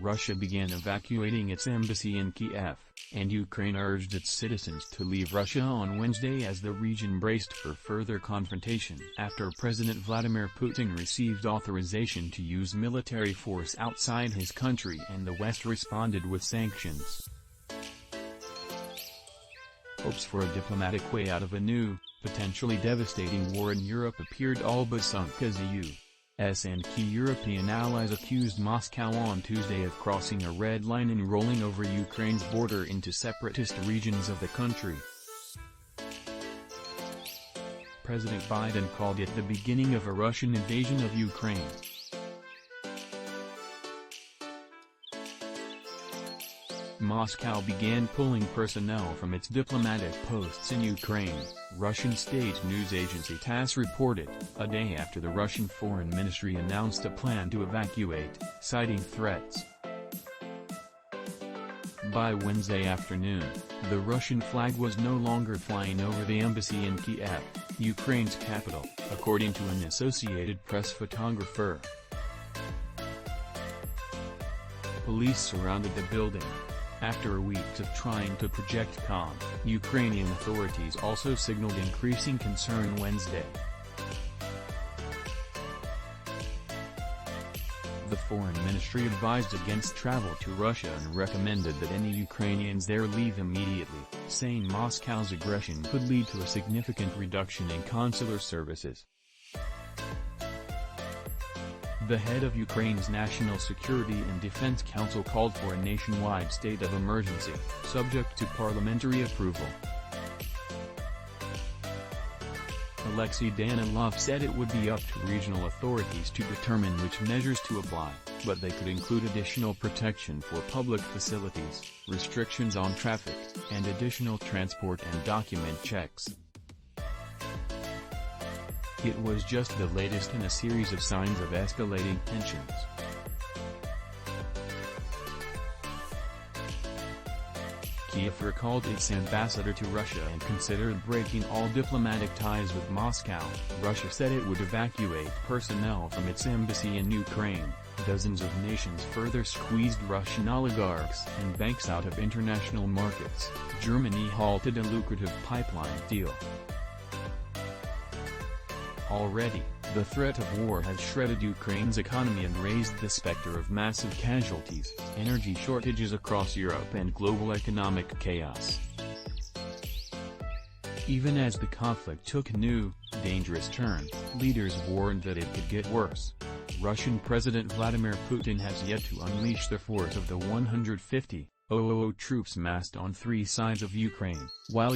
Russia began evacuating its embassy in Kyiv, and Ukraine urged its citizens to leave Russia on Wednesday as the region braced for further confrontation after President Vladimir Putin received authorization to use military force outside his country and the West responded with sanctions. Hopes for a diplomatic way out of a new, potentially devastating war in Europe appeared all but sunk as U.S. and key European allies accused Moscow on Tuesday of crossing a red line and rolling over Ukraine's border into separatist regions of the country. President Biden called it the beginning of a Russian invasion of Ukraine. Moscow began pulling personnel from its diplomatic posts in Ukraine, Russian state news agency Tass reported, a day after the Russian Foreign Ministry announced a plan to evacuate, citing threats. By Wednesday afternoon, the Russian flag was no longer flying over the embassy in Kyiv, Ukraine's capital, according to an Associated Press photographer. Police surrounded the building. After weeks of trying to project calm, Ukrainian authorities also signaled increasing concern Wednesday. The Foreign Ministry advised against travel to Russia and recommended that any Ukrainians there leave immediately, saying Moscow's aggression could lead to a significant reduction in consular services. The head of Ukraine's National Security and Defense Council called for a nationwide state of emergency, subject to parliamentary approval. Oleksiy Danilov said it would be up to regional authorities to determine which measures to apply, but they could include additional protection for public facilities, restrictions on traffic, and additional transport and document checks. It was just the latest in a series of signs of escalating tensions. Kyiv recalled its ambassador to Russia and considered breaking all diplomatic ties with Moscow. Russia said it would evacuate personnel from its embassy in Ukraine. Dozens of nations further squeezed Russian oligarchs and banks out of international markets. Germany halted a lucrative pipeline deal. Already, the threat of war has shredded Ukraine's economy and raised the specter of massive casualties, energy shortages across Europe and global economic chaos. Even as the conflict took a new, dangerous turn, leaders warned that it could get worse. Russian President Vladimir Putin has yet to unleash the force of the 150,000 troops massed on three sides of Ukraine, while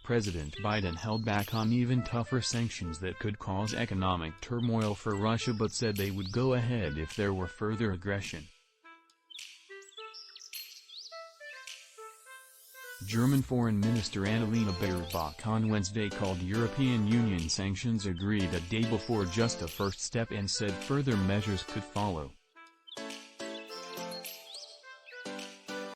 President Biden held back on even tougher sanctions that could cause economic turmoil for Russia but said they would go ahead if there were further aggression. German Foreign Minister Annalena Baerbock on Wednesday called European Union sanctions agreed a day before just a first step and said further measures could follow.